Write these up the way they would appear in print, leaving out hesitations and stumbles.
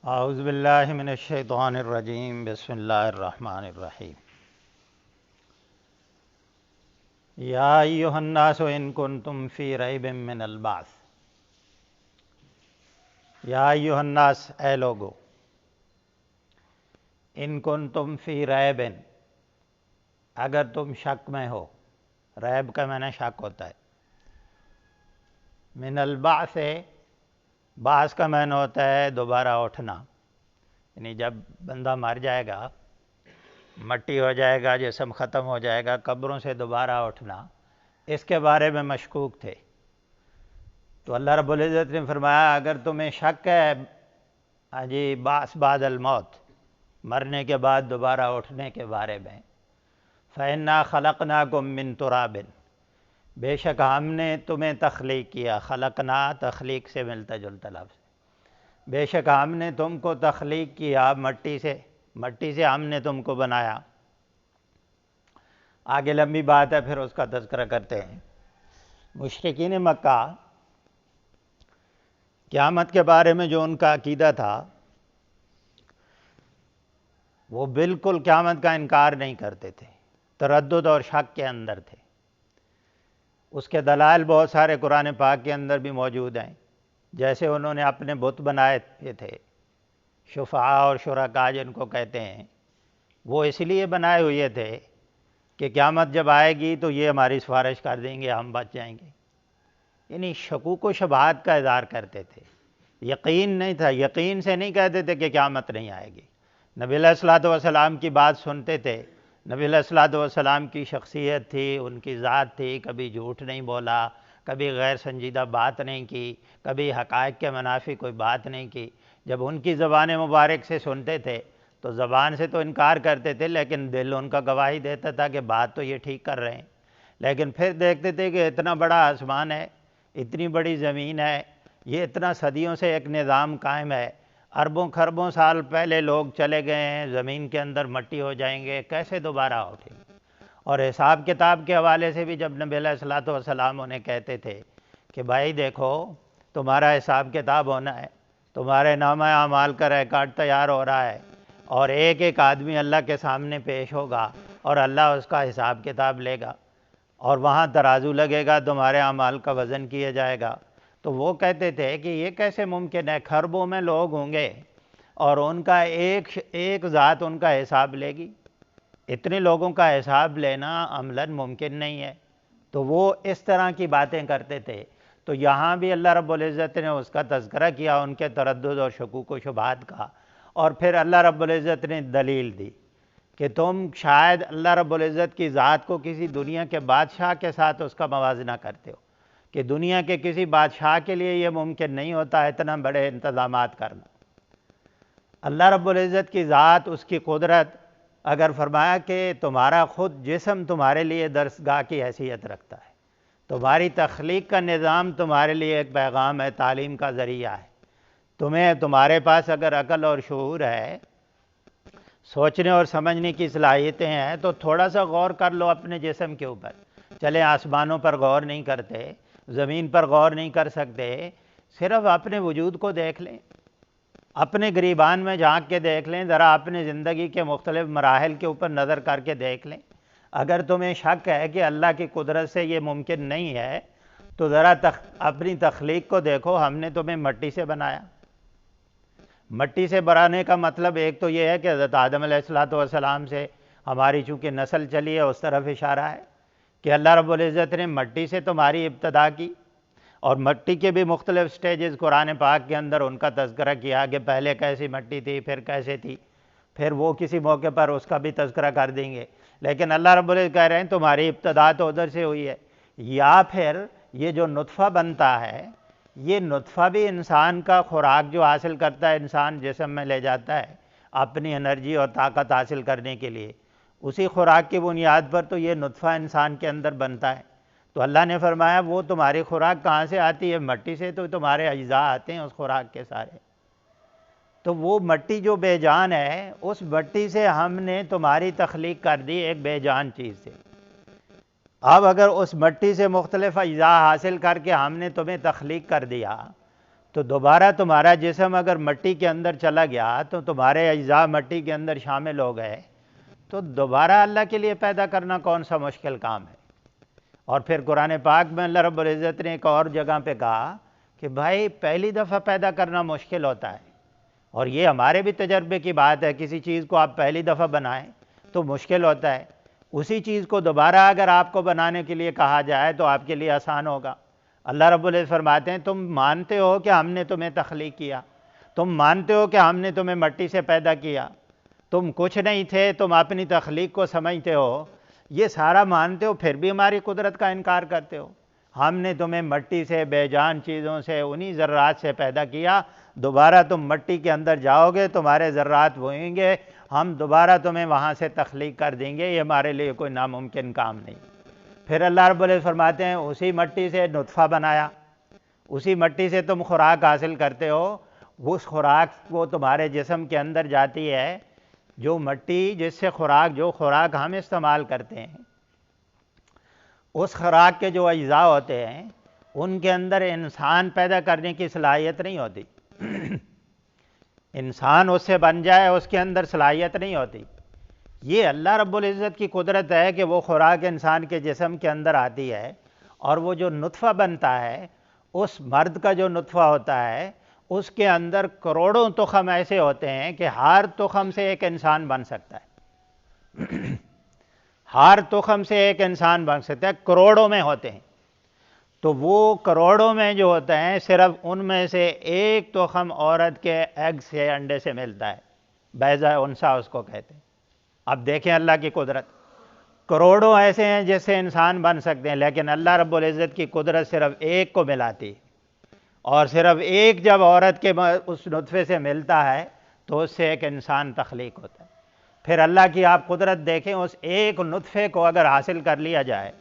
اعوذ باللہ من الشیطان الرجیم بسم اللہ الرحمن الرحیم یا ایہا الناس ان کنتم فی ریب من البعث۔ یا ایہا الناس، اے لوگو، ان کنتم فی ریب، اگر تم شک میں ہو، ریب کا معنی شک ہوتا ہے، من البعث، بعث کا معنی ہوتا ہے دوبارہ اٹھنا، یعنی جب بندہ مر جائے گا، مٹی ہو جائے گا، جسم ختم ہو جائے گا، قبروں سے دوبارہ اٹھنا، اس کے بارے میں مشکوک تھے۔ تو اللہ رب العزت نے فرمایا اگر تمہیں شک ہے جی بعث بعد الموت، مرنے کے بعد دوبارہ اٹھنے کے بارے میں، فَإِنَّا خَلَقْنَاكُم مِّن تُرَابٍ، بے شک ہم نے تمہیں تخلیق کیا، خلقنا تخلیق سے ملتا جلتا لفظ ہے، بے شک ہم نے تم کو تخلیق کیا مٹی سے ہم نے تم کو بنایا۔ آگے لمبی بات ہے، پھر اس کا تذکرہ کرتے ہیں۔ مشرکین مکہ قیامت کے بارے میں جو ان کا عقیدہ تھا، وہ بالکل قیامت کا انکار نہیں کرتے تھے، تردد اور شک کے اندر تھے۔ اس کے دلائل بہت سارے قرآن پاک کے اندر بھی موجود ہیں، جیسے انہوں نے اپنے بت بنائے تھے، شفعاء اور شرکاء جن کو کہتے ہیں، وہ اس لیے بنائے ہوئے تھے کہ قیامت جب آئے گی تو یہ ہماری سفارش کر دیں گے، ہم بچ جائیں گے۔ یعنی شکوک و شبہات کا اظہار کرتے تھے، یقین نہیں تھا، یقین سے نہیں کہتے تھے کہ قیامت نہیں آئے گی۔ نبی علیہ الصلوۃ والسلام کی بات سنتے تھے، نبی علیہ الصلوۃ والسلام کی شخصیت تھی، ان کی ذات تھی، کبھی جھوٹ نہیں بولا، کبھی غیر سنجیدہ بات نہیں کی، کبھی حقائق کے منافی کوئی بات نہیں کی۔ جب ان کی زبان مبارک سے سنتے تھے تو زبان سے تو انکار کرتے تھے، لیکن دل ان کا گواہی دیتا تھا کہ بات تو یہ ٹھیک کر رہے ہیں۔ لیکن پھر دیکھتے تھے کہ اتنا بڑا آسمان ہے، اتنی بڑی زمین ہے، یہ اتنا صدیوں سے ایک نظام قائم ہے، اربوں خربوں سال پہلے لوگ چلے گئے ہیں، زمین کے اندر مٹی ہو جائیں گے، کیسے دوبارہ اٹھیں گے؟ اور حساب کتاب کے حوالے سے بھی جب نبی علیہ الصلوۃ والسلام انہیں کہتے تھے کہ بھائی دیکھو، تمہارا حساب کتاب ہونا ہے، تمہارے نامہ اعمال کا ریکارڈ تیار ہو رہا ہے، اور ایک ایک آدمی اللہ کے سامنے پیش ہوگا اور اللہ اس کا حساب کتاب لے گا، اور وہاں ترازو لگے گا، تمہارے اعمال کا وزن کیا جائے گا۔ تو وہ کہتے تھے کہ یہ کیسے ممکن ہے، خربوں میں لوگ ہوں گے اور ان کا ایک ذات ان کا حساب لے گی؟ اتنے لوگوں کا حساب لینا عملاً ممکن نہیں ہے۔ تو وہ اس طرح کی باتیں کرتے تھے۔ تو یہاں بھی اللہ رب العزت نے اس کا تذکرہ کیا، ان کے تردد اور شکوک و شبہات کا، اور پھر اللہ رب العزت نے دلیل دی کہ تم شاید اللہ رب العزت کی ذات کو کسی دنیا کے بادشاہ کے ساتھ اس کا موازنہ کرتے ہو، کہ دنیا کے کسی بادشاہ کے لیے یہ ممکن نہیں ہوتا اتنا بڑے انتظامات کرنا۔ اللہ رب العزت کی ذات، اس کی قدرت، اگر فرمایا کہ تمہارا خود جسم تمہارے لیے درسگاہ کی حیثیت رکھتا ہے، تمہاری تخلیق کا نظام تمہارے لیے ایک پیغام ہے، تعلیم کا ذریعہ ہے، تمہارے پاس اگر عقل اور شعور ہے، سوچنے اور سمجھنے کی صلاحیتیں ہیں، تو تھوڑا سا غور کر لو اپنے جسم کے اوپر۔ چلے آسمانوں پر غور نہیں کرتے، زمین پر غور نہیں کر سکتے، صرف اپنے وجود کو دیکھ لیں، اپنے گریبان میں جھانک کے دیکھ لیں، ذرا اپنے زندگی کے مختلف مراحل کے اوپر نظر کر کے دیکھ لیں۔ اگر تمہیں شک ہے کہ اللہ کی قدرت سے یہ ممکن نہیں ہے، تو ذرا اپنی تخلیق کو دیکھو، ہم نے تمہیں مٹی سے بنایا۔ مٹی سے بنانے کا مطلب ایک تو یہ ہے کہ حضرت آدم علیہ السلام سے ہماری چونکہ نسل چلی ہے، اس طرف اشارہ ہے کہ اللہ رب العزت نے مٹی سے تمہاری ابتدا کی، اور مٹی کے بھی مختلف سٹیجز قرآن پاک کے اندر ان کا تذکرہ کیا کہ پہلے کیسی مٹی تھی، پھر کیسے تھی، پھر وہ کسی موقع پر اس کا بھی تذکرہ کر دیں گے۔ لیکن اللہ رب العزت کہہ رہے ہیں تمہاری ابتدا تو ادھر سے ہوئی ہے۔ یا پھر یہ جو نطفہ بنتا ہے، یہ نطفہ بھی انسان کا خوراک جو حاصل کرتا ہے، انسان جسم میں لے جاتا ہے اپنی انرجی اور طاقت حاصل کرنے کے لیے، اسی خوراک کی بنیاد پر تو یہ نطفہ انسان کے اندر بنتا ہے۔ تو اللہ نے فرمایا وہ تمہاری خوراک کہاں سے آتی ہے؟ مٹی سے، تو تمہارے اجزاء آتے ہیں اس خوراک کے سارے۔ تو وہ مٹی جو بے جان ہے، اس مٹی سے ہم نے تمہاری تخلیق کر دی ایک بے جان چیز سے۔ اب اگر اس مٹی سے مختلف اجزاء حاصل کر کے ہم نے تمہیں تخلیق کر دیا، تو دوبارہ تمہارا جسم اگر مٹی کے اندر چلا گیا تو تمہارے اجزاء مٹی کے اندر شامل ہو گئے، تو دوبارہ اللہ کے لیے پیدا کرنا کون سا مشکل کام ہے؟ اور پھر قرآن پاک میں اللہ رب العزت نے ایک اور جگہ پہ کہا کہ بھائی پہلی دفعہ پیدا کرنا مشکل ہوتا ہے، اور یہ ہمارے بھی تجربے کی بات ہے، کسی چیز کو آپ پہلی دفعہ بنائیں تو مشکل ہوتا ہے، اسی چیز کو دوبارہ اگر آپ کو بنانے کے لیے کہا جائے تو آپ کے لیے آسان ہوگا۔ اللہ رب العزت فرماتے ہیں تم مانتے ہو کہ ہم نے تمہیں تخلیق کیا، تم مانتے ہو کہ ہم نے تمہیں مٹی سے پیدا کیا، تم کچھ نہیں تھے، تم اپنی تخلیق کو سمجھتے ہو، یہ سارا مانتے ہو، پھر بھی ہماری قدرت کا انکار کرتے ہو۔ ہم نے تمہیں مٹی سے، بے جان چیزوں سے، انہی ذرات سے پیدا کیا، دوبارہ تم مٹی کے اندر جاؤ گے، تمہارے ذرات وہیں گے، ہم دوبارہ تمہیں وہاں سے تخلیق کر دیں گے، یہ ہمارے لیے کوئی ناممکن کام نہیں۔ پھر اللہ رب العزت فرماتے ہیں اسی مٹی سے نطفہ بنایا، اسی مٹی سے تم خوراک حاصل کرتے ہو، اس خوراک وہ تمہارے جسم کے اندر جاتی ہے، جو مٹی جس سے جو خوراک ہم استعمال کرتے ہیں، اس خوراک کے جو اجزاء ہوتے ہیں ان کے اندر انسان پیدا کرنے کی صلاحیت نہیں ہوتی، انسان اس سے بن جائے اس کے اندر صلاحیت نہیں ہوتی۔ یہ اللہ رب العزت کی قدرت ہے کہ وہ خوراک انسان کے جسم کے اندر آتی ہے، اور وہ جو نطفہ بنتا ہے، اس مرد کا جو نطفہ ہوتا ہے اس کے اندر کروڑوں تخم ایسے ہوتے ہیں کہ ہر تخم سے ایک انسان بن سکتا ہے، ہر تخم سے ایک انسان بن سکتا ہے، کروڑوں میں ہوتے ہیں۔ تو وہ کروڑوں میں جو ہوتے ہیں صرف ان میں سے ایک تخم عورت کے ایگ سے، انڈے سے ملتا ہے، بیضہ انثیٰ اس کو کہتے ہیں۔ اب دیکھیں اللہ کی قدرت، کروڑوں ایسے ہیں جس سے انسان بن سکتے ہیں، لیکن اللہ رب العزت کی قدرت صرف ایک کو ملاتی، اور صرف ایک جب عورت کے اس نطفے سے ملتا ہے تو اس سے ایک انسان تخلیق ہوتا ہے۔ پھر اللہ کی آپ قدرت دیکھیں، اس ایک نطفے کو اگر حاصل کر لیا جائے،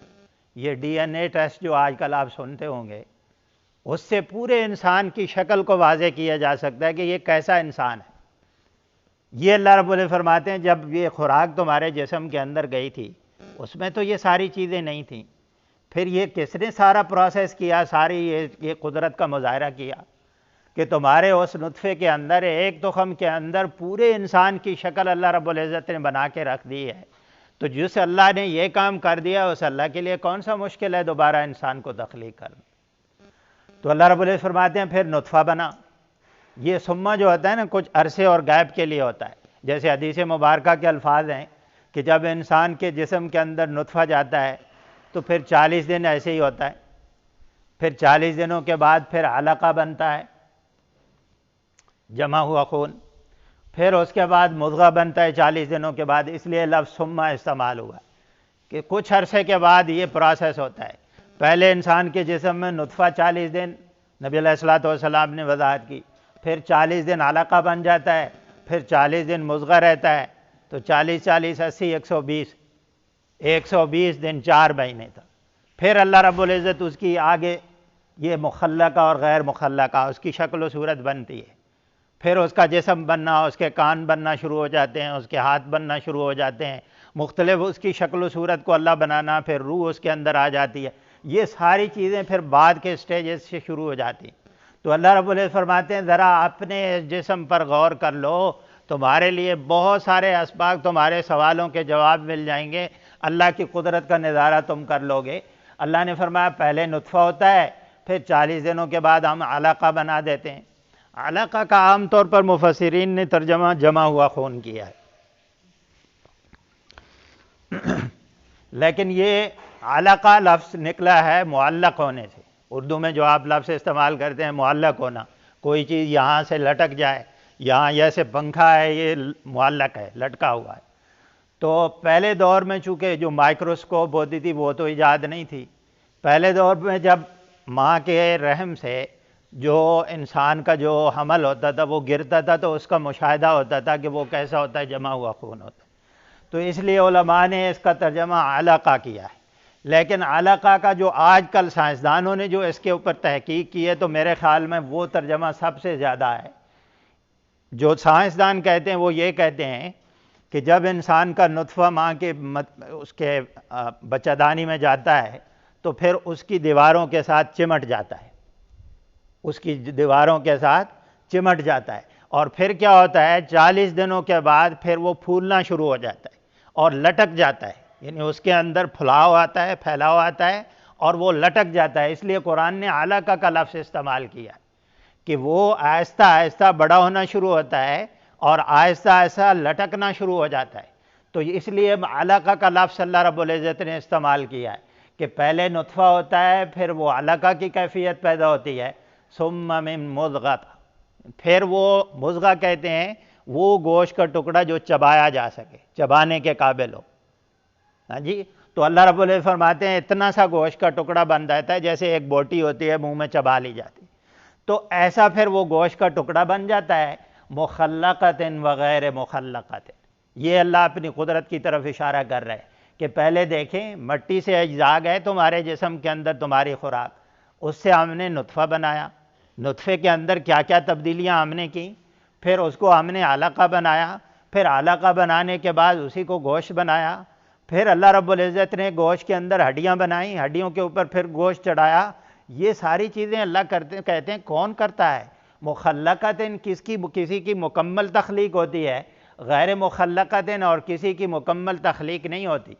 یہ ڈی این اے ٹیسٹ جو آج کل آپ سنتے ہوں گے، اس سے پورے انسان کی شکل کو واضح کیا جا سکتا ہے کہ یہ کیسا انسان ہے۔ یہ اللہ رب العزت فرماتے ہیں جب یہ خوراک تمہارے جسم کے اندر گئی تھی، اس میں تو یہ ساری چیزیں نہیں تھیں، پھر یہ کس نے سارا پروسیس کیا، ساری یہ قدرت کا مظاہرہ کیا کہ تمہارے اس نطفے کے اندر، ایک تخم کے اندر پورے انسان کی شکل اللہ رب العزت نے بنا کے رکھ دی ہے۔ تو جس اللہ نے یہ کام کر دیا، اس اللہ کے لیے کون سا مشکل ہے دوبارہ انسان کو تخلیق کرنا؟ تو اللہ رب العزت فرماتے ہیں پھر نطفہ بنا۔ یہ ثم جو ہوتا ہے نا، کچھ عرصے اور غیب کے لیے ہوتا ہے، جیسے حدیث مبارکہ کے الفاظ ہیں کہ جب انسان کے جسم کے اندر نطفہ جاتا ہے تو پھر 40 دن ایسے ہی ہوتا ہے، پھر 40 دنوں کے بعد پھر علقہ بنتا ہے، جمع ہوا خون، پھر اس کے بعد مضغہ بنتا ہے 40 دنوں کے بعد، اس لیے لفظ ثم استعمال ہوا کہ کچھ عرصے کے بعد یہ پروسیس ہوتا ہے۔ پہلے انسان کے جسم میں نطفہ 40 دن، نبی علیہ الصلوۃ والسلام نے وضاحت کی، پھر 40 دن علقہ بن جاتا ہے، پھر 40 دن مضغہ رہتا ہے، تو 40 40 80 120 دن، 4 مہینے تک۔ پھر اللہ رب العزت اس کی آگے یہ مخلقہ اور غیر مخلقہ اس کی شکل و صورت بنتی ہے، پھر اس کا جسم بننا، اس کے کان بننا شروع ہو جاتے ہیں، اس کے ہاتھ بننا شروع ہو جاتے ہیں، مختلف اس کی شکل و صورت کو اللہ بنانا، پھر روح اس کے اندر آ جاتی ہے۔ یہ ساری چیزیں پھر بعد کے سٹیجز سے شروع ہو جاتی ہیں۔ تو اللہ رب العزت فرماتے ہیں ذرا اپنے جسم پر غور کر لو، تمہارے لیے بہت سارے اسباق، تمہارے سوالوں کے جواب مل جائیں گے، اللہ کی قدرت کا نظارہ تم کر لو گے۔ اللہ نے فرمایا پہلے نطفہ ہوتا ہے، پھر 40 دنوں کے بعد ہم علقہ بنا دیتے ہیں۔ علقہ کا عام طور پر مفسرین نے ترجمہ جمع ہوا خون کیا ہے، لیکن یہ علقہ لفظ نکلا ہے معلق ہونے سے۔ اردو میں جو آپ لفظ استعمال کرتے ہیں معلق ہونا، کوئی چیز یہاں سے لٹک جائے، یہاں جیسے پنکھا ہے یہ معلق ہے، لٹکا ہوا ہے۔ تو پہلے دور میں چونکہ جو مائکروسکوپ ہوتی تھی وہ تو ایجاد نہیں تھی، پہلے دور میں جب ماں کے رحم سے جو انسان کا جو حمل ہوتا تھا وہ گرتا تھا تو اس کا مشاہدہ ہوتا تھا کہ وہ کیسا ہوتا ہے، جمع ہوا خون ہوتا ہے۔ تو اس لیے علماء نے اس کا ترجمہ علقہ کیا ہے، لیکن علقہ کا جو آج کل سائنسدانوں نے جو اس کے اوپر تحقیق کی ہے تو میرے خیال میں وہ ترجمہ سب سے زیادہ ہے۔ جو سائنسدان کہتے ہیں وہ یہ کہتے ہیں کہ جب انسان کا نطفہ ماں کے اس کے بچہ دانی میں جاتا ہے تو پھر اس کی دیواروں کے ساتھ چمٹ جاتا ہے، اس کی دیواروں کے ساتھ چمٹ جاتا ہے، اور پھر کیا ہوتا ہے 40 دنوں کے بعد پھر وہ پھولنا شروع ہو جاتا ہے اور لٹک جاتا ہے، یعنی اس کے اندر پھلاؤ آتا ہے، پھیلاؤ آتا ہے اور وہ لٹک جاتا ہے۔ اس لیے قرآن نے علقہ کا لفظ استعمال کیا کہ وہ آہستہ آہستہ بڑا ہونا شروع ہوتا ہے اور آہستہ آہستہ لٹکنا شروع ہو جاتا ہے۔ تو اس لیے علقہ کا لفظ اللہ رب العزت نے استعمال کیا ہے کہ پہلے نطفہ ہوتا ہے، پھر وہ علقہ کی کیفیت پیدا ہوتی ہے، ثم من مضغہ، پھر وہ مضغہ کہتے ہیں وہ گوشت کا ٹکڑا جو چبایا جا سکے، چبانے کے قابل ہو۔ ہاں جی، تو اللہ رب العزت فرماتے ہیں اتنا سا گوشت کا ٹکڑا بن جاتا ہے جیسے ایک بوٹی ہوتی ہے منہ میں چبا لی جاتی، تو ایسا پھر وہ گوشت کا ٹکڑا بن جاتا ہے، مخلقۃ وغیر مخلقۃ۔ یہ اللہ اپنی قدرت کی طرف اشارہ کر رہے ہیں کہ پہلے دیکھیں مٹی سے اجزاء گئے تمہارے جسم کے اندر، تمہاری خوراک، اس سے ہم نے نطفہ بنایا، نطفے کے اندر کیا کیا تبدیلیاں ہم نے کی، پھر اس کو ہم نے علقہ بنایا، پھر علقہ بنانے کے بعد اسی کو گوشت بنایا، پھر اللہ رب العزت نے گوشت کے اندر ہڈیاں بنائیں، ہڈیوں کے اوپر پھر گوشت چڑھایا۔ یہ ساری چیزیں اللہ کہتے ہیں کون کرتا ہے؟ مخلقۃ، کسی کی مکمل تخلیق ہوتی ہے، غیر مخلقۃ اور کسی کی مکمل تخلیق نہیں ہوتی۔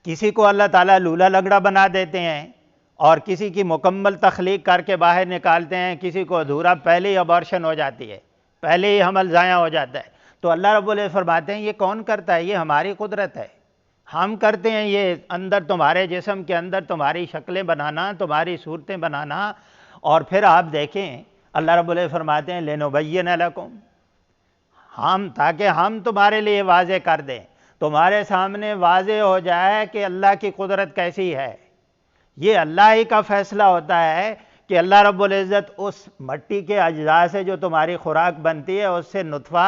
کسی کو اللہ تعالیٰ لولا لنگڑا بنا دیتے ہیں اور کسی کی مکمل تخلیق کر کے باہر نکالتے ہیں، کسی کو ادھورا پہلے ہی ابارشن ہو جاتی ہے، پہلے ہی حمل ضائع ہو جاتا ہے۔ تو اللہ رب العزت فرماتے ہیں یہ کون کرتا ہے؟ یہ ہماری قدرت ہے، ہم کرتے ہیں یہ اندر تمہارے جسم کے اندر تمہاری شکلیں بنانا، تمہاری صورتیں بنانا۔ اور پھر آپ دیکھیں اللہ رب العزت فرماتے ہیں لِنُبَيِّنَ لَكُمْ، تاکہ ہم تمہارے لیے واضح کر دیں، تمہارے سامنے واضح ہو جائے کہ اللہ کی قدرت کیسی ہے۔ یہ اللہ ہی کا فیصلہ ہوتا ہے کہ اللہ رب العزت اس مٹی کے اجزاء سے جو تمہاری خوراک بنتی ہے اس سے نطفہ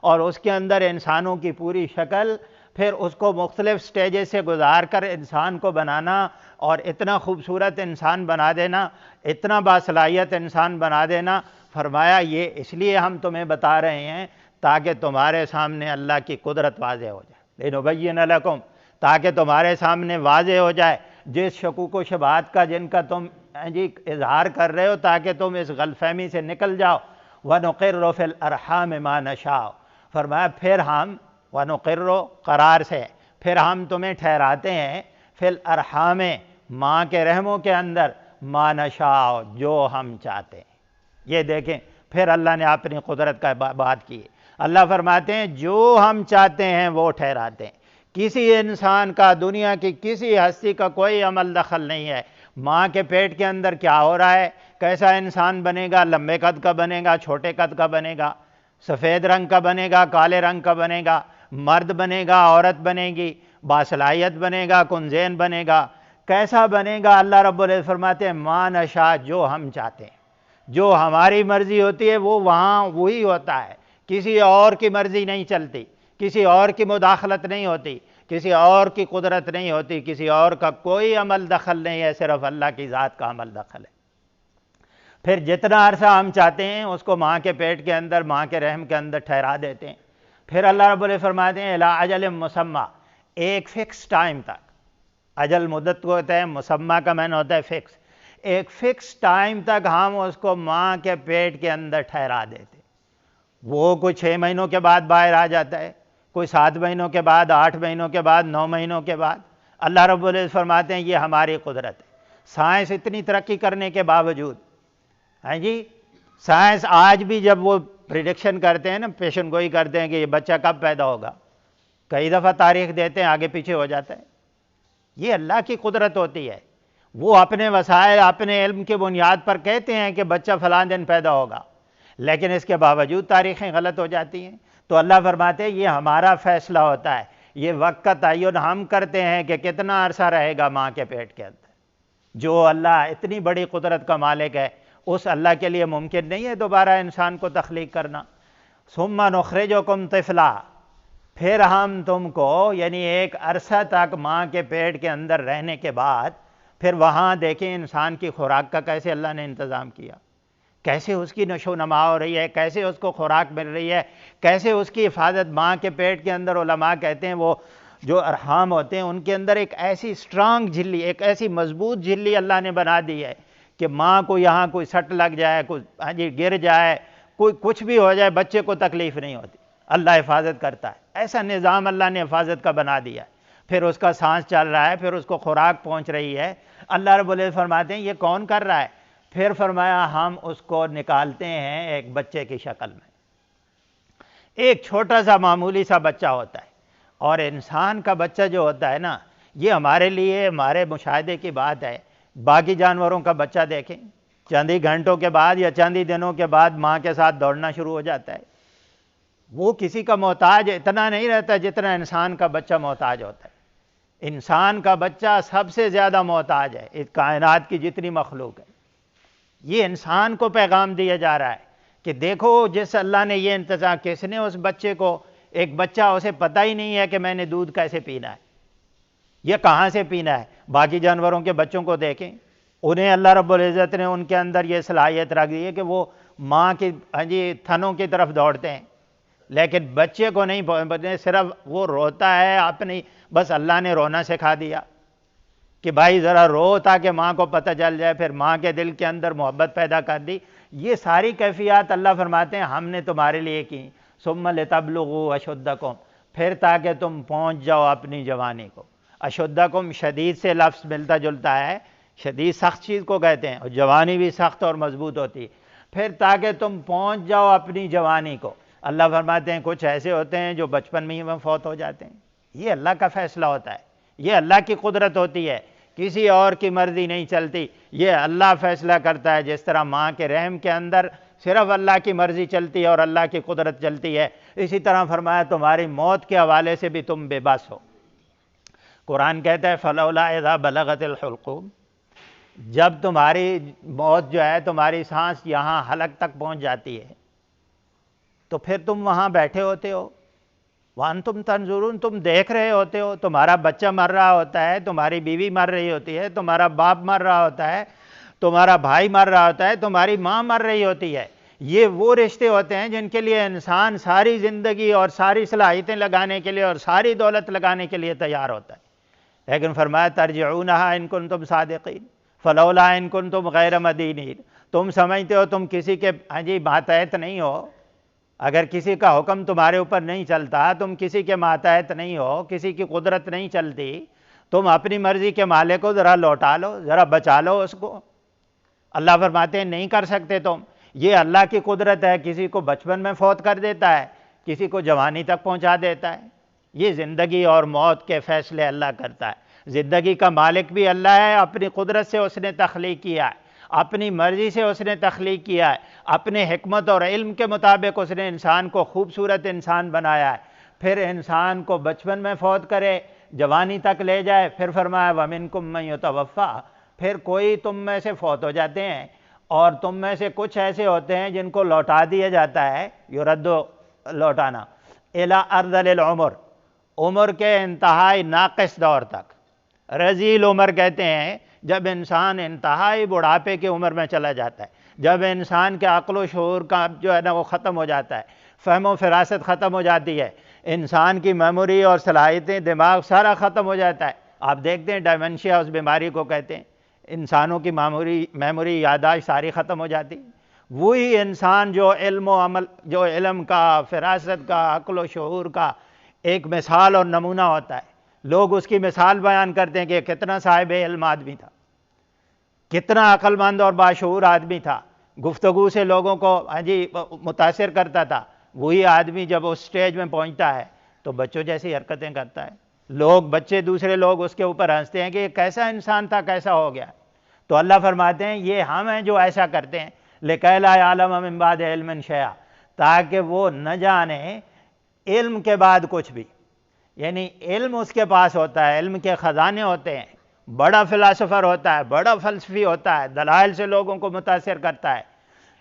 اور اس کے اندر انسانوں کی پوری شکل، پھر اس کو مختلف سٹیجز سے گزار کر انسان کو بنانا اور اتنا خوبصورت انسان بنا دینا، اتنا باصلاحیت انسان بنا دینا۔ فرمایا یہ اس لیے ہم تمہیں بتا رہے ہیں تاکہ تمہارے سامنے اللہ کی قدرت واضح ہو جائے، لِنُبَيِّنَ لَكُمْ، تاکہ تمہارے سامنے واضح ہو جائے جس شکوک و شبہات کا جن کا تم اظہار کر رہے ہو، تاکہ تم اس غلط فہمی سے نکل جاؤ۔ وَنُقِرُّ فِي الْأَرْحَامِ مَا نَشَاءُ، فرمایا پھر ہم وَنُقِرُّ قرار سے، پھر ہم تمہیں ٹھہراتے ہیں فی الارحام، ماں کے رحموں کے اندر، ما نشاء، جو ہم چاہتے ہیں۔ یہ دیکھیں پھر اللہ نے اپنی قدرت کا بات کی، اللہ فرماتے ہیں جو ہم چاہتے ہیں وہ ٹھہراتے ہیں۔ کسی انسان کا، دنیا کی کسی ہستی کا کوئی عمل دخل نہیں ہے۔ ماں کے پیٹ کے اندر کیا ہو رہا ہے، کیسا انسان بنے گا، لمبے قد کا بنے گا، چھوٹے قد کا بنے گا، سفید رنگ کا بنے گا، کالے رنگ کا بنے گا، مرد بنے گا، عورت بنے گی، باصلاحیت بنے گا، کنزین بنے گا، کیسا بنے گا، اللہ رب العزت فرماتے ہیں ما نشاء، جو ہم چاہتے ہیں، جو ہماری مرضی ہوتی ہے وہ وہاں وہی ہوتا ہے، کسی اور کی مرضی نہیں چلتی، کسی اور کی مداخلت نہیں ہوتی، کسی اور کی قدرت نہیں ہوتی، کسی اور کا کوئی عمل دخل نہیں ہے، صرف اللہ کی ذات کا عمل دخل ہے۔ پھر جتنا عرصہ ہم چاہتے ہیں اس کو ماں کے پیٹ کے اندر، ماں کے رحم کے اندر ٹھہرا دیتے ہیں۔ پھر اللہ رب العزت فرماتے ہیں الی اجل مسمى، ایک فکس ٹائم تک، اجل مدت کو ہوتا ہے، مسمى کا معنی ہوتا ہے فکس، ایک فکس ٹائم تک ہم اس کو ماں کے پیٹ کے اندر ٹھہرا دیتے، وہ کوئی 6 مہینوں کے بعد باہر آ جاتا ہے، کوئی 7 مہینوں کے بعد، 8 مہینوں کے بعد، 9 مہینوں کے بعد۔ اللہ رب العزت فرماتے ہیں یہ ہماری قدرت ہے۔ سائنس اتنی ترقی کرنے کے باوجود، ہاں جی، سائنس آج بھی جب وہ پریڈکشن کرتے ہیں نا، پیشن گوئی کرتے ہیں کہ یہ بچہ کب پیدا ہوگا، کئی دفعہ تاریخ دیتے ہیں، آگے پیچھے ہو جاتا ہے۔ یہ اللہ کی قدرت ہوتی ہے، وہ اپنے وسائل، اپنے علم کی بنیاد پر کہتے ہیں کہ بچہ فلاں دن پیدا ہوگا، لیکن اس کے باوجود تاریخیں غلط ہو جاتی ہیں۔ تو اللہ فرماتے ہیں یہ ہمارا فیصلہ ہوتا ہے، یہ وقت کا تعین ہم کرتے ہیں کہ کتنا عرصہ رہے گا ماں کے پیٹ کے اندر۔ جو اللہ اتنی بڑی قدرت کا مالک ہے، اس اللہ کے لیے ممکن نہیں ہے دوبارہ انسان کو تخلیق کرنا۔ ثم نخرجکم طفلا، پھر ہم تم کو، یعنی ایک عرصہ تک ماں کے پیٹ کے اندر رہنے کے بعد، پھر وہاں دیکھیں انسان کی خوراک کا کیسے اللہ نے انتظام کیا، کیسے اس کی نشو و نما ہو رہی ہے، کیسے اس کو خوراک مل رہی ہے، کیسے اس کی حفاظت ماں کے پیٹ کے اندر۔ علماء کہتے ہیں وہ جو ارحام ہوتے ہیں ان کے اندر ایک ایسی اسٹرانگ جھلی، ایک ایسی مضبوط جھلی اللہ نے بنا دی ہے کہ ماں کو یہاں کوئی سٹ لگ جائے، کوئی گر جائے، کوئی کچھ بھی ہو جائے، بچے کو تکلیف نہیں ہوتی، اللہ حفاظت کرتا ہے۔ ایسا نظام اللہ نے حفاظت کا بنا دیا ہے۔ پھر اس کا سانس چل رہا ہے، پھر اس کو خوراک پہنچ رہی ہے۔ اللہ رب العزت فرماتے ہیں یہ کون کر رہا ہے؟ پھر فرمایا ہم اس کو نکالتے ہیں ایک بچے کی شکل میں۔ ایک چھوٹا سا معمولی سا بچہ ہوتا ہے، اور انسان کا بچہ جو ہوتا ہے نا، یہ ہمارے لیے ہمارے مشاہدے کی بات ہے۔ باقی جانوروں کا بچہ دیکھیں، چند ہی گھنٹوں کے بعد یا چند ہی دنوں کے بعد ماں کے ساتھ دوڑنا شروع ہو جاتا ہے۔ وہ کسی کا محتاج اتنا نہیں رہتا جتنا انسان کا بچہ محتاج ہوتا ہے۔ انسان کا بچہ سب سے زیادہ محتاج ہے اس کائنات کی جتنی مخلوق ہے۔ یہ انسان کو پیغام دیا جا رہا ہے کہ دیکھو جس اللہ نے یہ انتظام، کس نے اس بچے کو، ایک بچہ اسے پتہ ہی نہیں ہے کہ میں نے دودھ کیسے پینا ہے، یہ کہاں سے پینا ہے۔ باقی جانوروں کے بچوں کو دیکھیں، انہیں اللہ رب العزت نے ان کے اندر یہ صلاحیت رکھ دی ہے کہ وہ ماں کی تھنوں کی طرف دوڑتے ہیں، لیکن بچے کو نہیں، صرف وہ روتا ہے اپنی، بس اللہ نے رونا سکھا دیا کہ بھائی ذرا رو تاکہ ماں کو پتہ چل جائے، پھر ماں کے دل کے اندر محبت پیدا کر دی۔ یہ ساری کیفیات اللہ فرماتے ہیں ہم نے تمہارے لیے کی، ثم لتبلغوا اشدکم، پھر تاکہ تم پہنچ جاؤ اپنی جوانی کو۔ اشدکم شدید سے لفظ ملتا جلتا ہے، شدید سخت چیز کو کہتے ہیں، اور جوانی بھی سخت اور مضبوط ہوتی ہے۔ پھر تاکہ تم پہنچ جاؤ اپنی جوانی کو۔ اللہ فرماتے ہیں کچھ ایسے ہوتے ہیں جو بچپن میں ہی فوت ہو جاتے ہیں، یہ اللہ کا فیصلہ ہوتا ہے، یہ اللہ کی قدرت ہوتی ہے، کسی اور کی مرضی نہیں چلتی، یہ اللہ فیصلہ کرتا ہے۔ جس طرح ماں کے رحم کے اندر صرف اللہ کی مرضی چلتی ہے اور اللہ کی قدرت چلتی ہے، اسی طرح فرمایا تمہاری موت کے حوالے سے بھی تم بے بس ہو۔ قرآن کہتا ہے فلولا اذا بلغت الحلقوم، جب تمہاری موت جو ہے، تمہاری سانس یہاں حلق تک پہنچ جاتی ہے، تو پھر تم وہاں بیٹھے ہوتے ہو، وَأَنْتُمْ تَنْظُرُونَ، تم دیکھ رہے ہوتے ہو، تمہارا بچہ مر رہا ہوتا ہے، تمہاری بیوی مر رہی ہوتی ہے، تمہارا باپ مر رہا ہوتا ہے، تمہارا بھائی مر رہا ہوتا ہے، تمہاری ماں مر رہی ہوتی ہے۔ یہ وہ رشتے ہوتے ہیں جن کے لیے انسان ساری زندگی اور ساری صلاحیتیں لگانے کے لیے اور ساری دولت لگانے کے لیے تیار ہوتا ہے، لیکن فرمایا ترجعونہا ان کنتم صادقین فلولا ان کنتم غیر مدینین، تم سمجھتے ہو تم کسی کے ماتحت نہیں ہو، اگر کسی کا حکم تمہارے اوپر نہیں چلتا، تم کسی کے ماتحت نہیں ہو، کسی کی قدرت نہیں چلتی، تم اپنی مرضی کے مالک کو ذرا لوٹا لو، ذرا بچا لو اس کو۔ اللہ فرماتے ہیں نہیں کر سکتے تم، یہ اللہ کی قدرت ہے، کسی کو بچپن میں فوت کر دیتا ہے، کسی کو جوانی تک پہنچا دیتا ہے۔ یہ زندگی اور موت کے فیصلے اللہ کرتا ہے۔ زندگی کا مالک بھی اللہ ہے، اپنی قدرت سے اس نے تخلیق کیا ہے، اپنی مرضی سے اس نے تخلیق کیا ہے، اپنے حکمت اور علم کے مطابق اس نے انسان کو خوبصورت انسان بنایا ہے۔ پھر انسان کو بچپن میں فوت کرے، جوانی تک لے جائے، پھر فرمایا وَمِنْكُمْ مَنْ يُتَوَفَّىٰ، پھر کوئی تم میں سے فوت ہو جاتے ہیں، اور تم میں سے کچھ ایسے ہوتے ہیں جن کو لوٹا دیا جاتا ہے، یردو لوٹانا، اِلَىٰ أَرْذَلِ الْعُمُرِ، عمر کے انتہائی ناقص دور تک۔ رذیل عمر کہتے ہیں جب انسان انتہائی بڑھاپے کی عمر میں چلا جاتا ہے، جب انسان کے عقل و شعور کا جو ہے نا وہ ختم ہو جاتا ہے، فہم و فراست ختم ہو جاتی ہے، انسان کی میموری اور صلاحیتیں، دماغ سارا ختم ہو جاتا ہے۔ آپ دیکھتے ہیں ڈائمنشیا اس بیماری کو کہتے ہیں، انسانوں کی میموری یادداشت ساری ختم ہو جاتی۔ وہی انسان جو علم و عمل، جو علم کا، فراست کا، عقل و شعور کا ایک مثال اور نمونہ ہوتا ہے، لوگ اس کی مثال بیان کرتے ہیں کہ کتنا صاحب علم آدمی تھا، کتنا عقل مند اور باشعور آدمی تھا، گفتگو سے لوگوں کو متاثر کرتا تھا۔ وہی آدمی جب اس سٹیج میں پہنچتا ہے تو بچوں جیسی حرکتیں کرتا ہے، بچے دوسرے لوگ اس کے اوپر ہنستے ہیں کہ یہ کیسا انسان تھا، کیسا ہو گیا۔ تو اللہ فرماتے ہیں یہ ہم ہیں جو ایسا کرتے ہیں، لِكَيْ لَا يَعْلَمَ مِن بَعْدِ عِلْمٍ شَيْئًا، تاکہ وہ نہ جانے علم کے بعد کچھ بھی، یعنی علم اس کے پاس ہوتا ہے، علم کے خزانے ہوتے ہیں، بڑا فلاسفر ہوتا ہے، بڑا فلسفی ہوتا ہے، دلائل سے لوگوں کو متاثر کرتا ہے،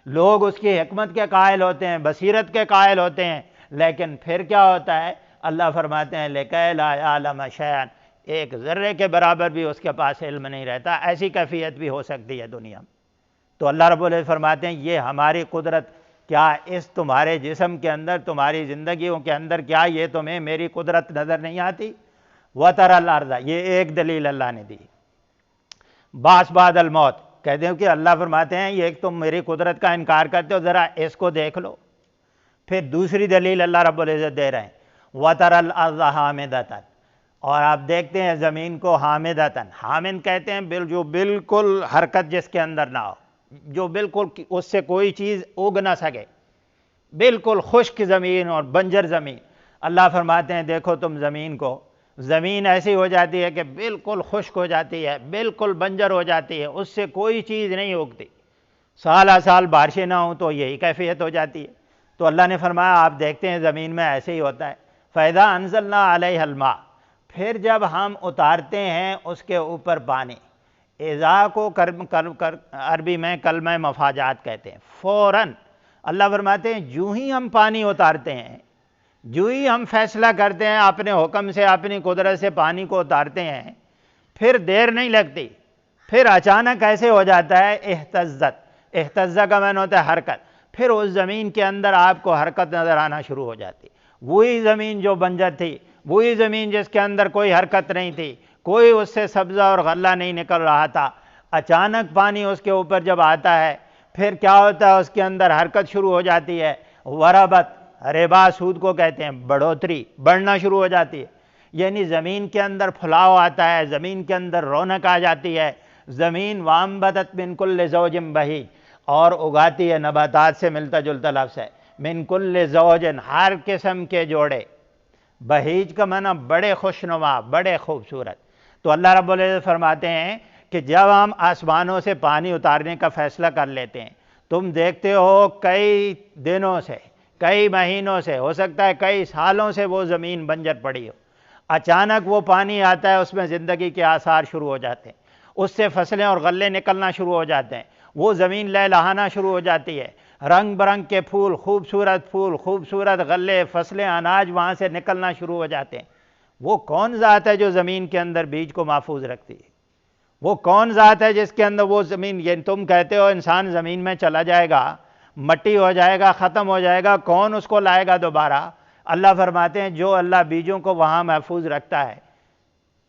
لوگ اس کی حکمت کے قائل ہوتے ہیں، بصیرت کے قائل ہوتے ہیں، لیکن پھر کیا ہوتا ہے؟ اللہ فرماتے ہیں لِكَيْ لَا يَعْلَمَ شَيْئًا، ایک ذرے کے برابر بھی اس کے پاس علم نہیں رہتا۔ ایسی کیفیت بھی ہو سکتی ہے دنیا میں۔ تو اللہ رب العزت فرماتے ہیں یہ ہماری قدرت، کیا اس تمہارے جسم کے اندر، تمہاری زندگیوں کے اندر، کیا یہ تمہیں میری قدرت نظر نہیں آتی؟ وَتَرَى الْأَرْضَ، یہ ایک دلیل اللہ نے دی۔ بعث بعد الموت، کہتے ہیں کہ اللہ فرماتے ہیں یہ ایک تم میری قدرت کا انکار کرتے ہو، ذرا اس کو دیکھ لو۔ پھر دوسری دلیل اللہ رب العزت دے رہے ہیں وَتَرَى الْأَرْضَ حَامِدَةً، اور آپ دیکھتے ہیں زمین کو حامدتاً، حامد کہتے ہیں جو بالکل حرکت جس کے اندر نہ ہو، جو بالکل اس سے کوئی چیز اگ نہ سکے، بالکل خشک زمین اور بنجر زمین۔ اللہ فرماتے ہیں دیکھو تم زمین کو، زمین ایسی ہو جاتی ہے کہ بالکل خشک ہو جاتی ہے، بالکل بنجر ہو جاتی ہے، اس سے کوئی چیز نہیں اگتی، سالہ سال بارشیں نہ ہوں تو یہی کیفیت ہو جاتی ہے۔ تو اللہ نے فرمایا آپ دیکھتے ہیں زمین میں ایسے ہی ہوتا ہے۔ فَإِذَا أَنزَلْنَا عَلَيْهَا الْمَاءَ، پھر جب ہم اتارتے ہیں اس کے اوپر پانی، اذا کو عربی میں کلمہ مفاجات کہتے ہیں، فوراً اللہ فرماتے ہیں جو ہی ہم پانی اتارتے ہیں، جو ہی ہم فیصلہ کرتے ہیں اپنے حکم سے، اپنی قدرت سے پانی کو اتارتے ہیں، پھر دیر نہیں لگتی، پھر اچانک ایسے ہو جاتا ہے اہتزت، اہتزہ کا معنی ہوتا ہے حرکت، پھر اس زمین کے اندر آپ کو حرکت نظر آنا شروع ہو جاتی۔ وہی زمین جو بنجر تھی، وہی زمین جس کے اندر کوئی حرکت نہیں تھی، کوئی اس سے سبزہ اور غلہ نہیں نکل رہا تھا، اچانک پانی اس کے اوپر جب آتا ہے پھر کیا ہوتا ہے، اس کے اندر حرکت شروع ہو جاتی ہے، وربت، ربا سود کو کہتے ہیں، بڑھوتری، بڑھنا شروع ہو جاتی ہے، یعنی زمین کے اندر پھلاؤ آتا ہے، زمین کے اندر رونق آ جاتی ہے، زمین وَأَنبَتَتْ مِن كُلِّ زَوْجٍ بَهِيجٍ، اور اگاتی ہے، نباتات سے ملتا جلتا لفظ ہے، من کل زوجن، ہر قسم کے جوڑے، بہیج کا معنی بڑے خوشنما، بڑے خوبصورت۔ تو اللہ رب العزت فرماتے ہیں کہ جب ہم آسمانوں سے پانی اتارنے کا فیصلہ کر لیتے ہیں، تم دیکھتے ہو کئی دنوں سے، کئی مہینوں سے، ہو سکتا ہے کئی سالوں سے وہ زمین بنجر پڑی ہو، اچانک وہ پانی آتا ہے، اس میں زندگی کے آثار شروع ہو جاتے ہیں، اس سے فصلیں اور غلے نکلنا شروع ہو جاتے ہیں، وہ زمین لہلہانا شروع ہو جاتی ہے، رنگ برنگ کے پھول، خوبصورت غلے، فصلیں، اناج وہاں سے نکلنا شروع ہو جاتے ہیں۔ وہ کون ذات ہے جو زمین کے اندر بیج کو محفوظ رکھتی ہے؟ وہ کون ذات ہے جس کے اندر وہ زمین، یہ تم کہتے ہو انسان زمین میں چلا جائے گا، مٹی ہو جائے گا، ختم ہو جائے گا، کون اس کو لائے گا دوبارہ؟ اللہ فرماتے ہیں جو اللہ بیجوں کو وہاں محفوظ رکھتا ہے،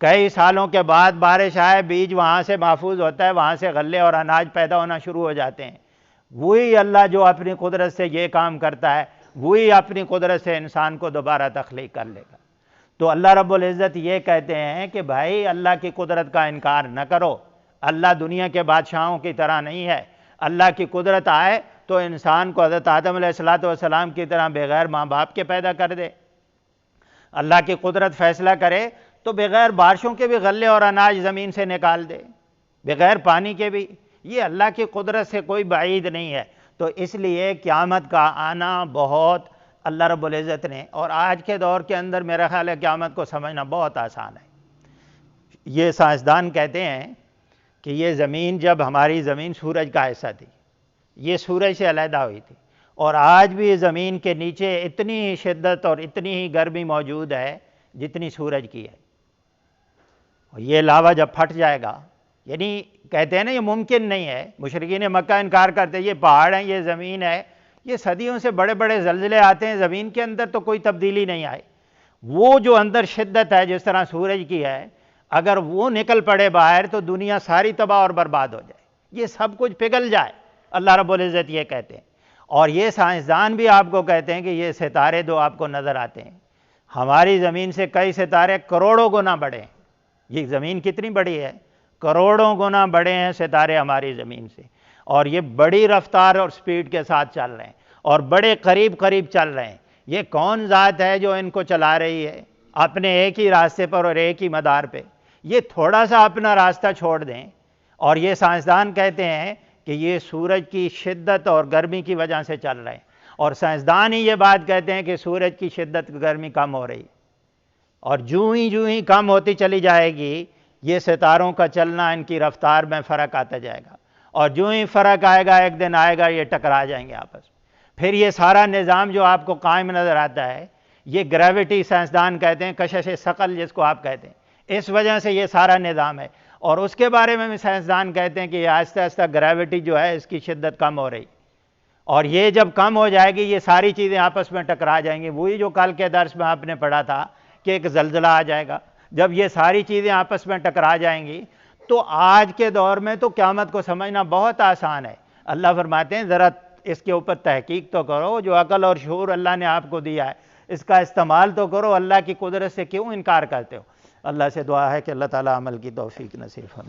کئی سالوں کے بعد بارش آئے، بیج وہاں سے محفوظ ہوتا ہے، وہاں سے غلے اور اناج پیدا ہونا شروع ہو جاتے ہیں۔ وہی اللہ جو اپنی قدرت سے یہ کام کرتا ہے، وہی اپنی قدرت سے انسان کو دوبارہ تخلیق کر لے گا۔ تو اللہ رب العزت یہ کہتے ہیں کہ بھائی اللہ کی قدرت کا انکار نہ کرو، اللہ دنیا کے بادشاہوں کی طرح نہیں ہے، اللہ کی قدرت آئے تو انسان کو حضرت آدم علیہ السلام کی طرح بغیر ماں باپ کے پیدا کر دے، اللہ کی قدرت فیصلہ کرے تو بغیر بارشوں کے بھی غلے اور اناج زمین سے نکال دے، بغیر پانی کے بھی، یہ اللہ کی قدرت سے کوئی بعید نہیں ہے۔ تو اس لیے قیامت کا آنا بہت اللہ رب العزت نے، اور آج کے دور کے اندر میرا خیال ہے قیامت کو سمجھنا بہت آسان ہے۔ یہ سائنسدان کہتے ہیں کہ یہ زمین، جب ہماری زمین سورج کا حصہ تھی، یہ سورج سے علیحدہ ہوئی تھی، اور آج بھی زمین کے نیچے اتنی ہی شدت اور اتنی ہی گرمی موجود ہے جتنی سورج کی ہے۔ یہ لاوا جب پھٹ جائے گا، یعنی کہتے ہیں نا یہ ممکن نہیں ہے، مشرکین مکہ انکار کرتے ہیں، یہ پہاڑ ہیں، یہ زمین ہے، یہ صدیوں سے بڑے بڑے زلزلے آتے ہیں، زمین کے اندر تو کوئی تبدیلی نہیں آئی، وہ جو اندر شدت ہے جس طرح سورج کی ہے، اگر وہ نکل پڑے باہر تو دنیا ساری تباہ اور برباد ہو جائے، یہ سب کچھ پگھل جائے، اللہ رب العزت یہ کہتے ہیں۔ اور یہ سائنسدان بھی آپ کو کہتے ہیں کہ یہ ستارے دو آپ کو نظر آتے ہیں، ہماری زمین سے کئی ستارے کروڑوں گنا بڑے ہیں، یہ زمین کتنی بڑی ہے، کروڑوں گنا بڑے ہیں ستارے ہماری زمین سے، اور یہ بڑی رفتار اور سپیڈ کے ساتھ چل رہے ہیں، اور بڑے قریب چل رہے ہیں۔ یہ کون ذات ہے جو ان کو چلا رہی ہے اپنے ایک ہی راستے پر اور ایک ہی مدار پہ؟ یہ تھوڑا سا اپنا راستہ چھوڑ دیں، اور یہ سائنسدان کہتے ہیں کہ یہ سورج کی شدت اور گرمی کی وجہ سے چل رہے ہیں، اور سائنسدان ہی یہ بات کہتے ہیں کہ سورج کی شدت گرمی کم ہو رہی، اور جو ہی کم ہوتی چلی جائے گی، یہ ستاروں کا چلنا، ان کی رفتار میں فرق آتا جائے گا، اور جو ہی فرق آئے گا ایک دن آئے گا یہ ٹکرا جائیں گے آپس میں۔ پھر یہ سارا نظام جو آپ کو قائم نظر آتا ہے، یہ گریوٹی سائنسدان کہتے ہیں، کشش ثقل جس کو آپ کہتے ہیں، اس وجہ سے یہ سارا نظام ہے، اور اس کے بارے میں بھی سائنسدان کہتے ہیں کہ یہ آہستہ آہستہ گریوٹی جو ہے اس کی شدت کم ہو رہی، اور یہ جب کم ہو جائے گی یہ ساری چیزیں آپس میں ٹکرا جائیں گی۔ وہی جو کل کے درس میں آپ نے پڑھا تھا کہ ایک زلزلہ آ جائے گا، جب یہ ساری چیزیں آپس میں ٹکرا جائیں گی تو آج کے دور میں تو قیامت کو سمجھنا بہت آسان ہے. اللہ فرماتے ہیں ذرا اس کے اوپر تحقیق تو کرو، جو عقل اور شعور اللہ نے آپ کو دیا ہے اس کا استعمال تو کرو، اللہ کی قدرت سے کیوں انکار کرتے ہو؟ اللہ سے دعا ہے کہ اللہ تعالیٰ عمل کی توفیق نصیب فرمائے.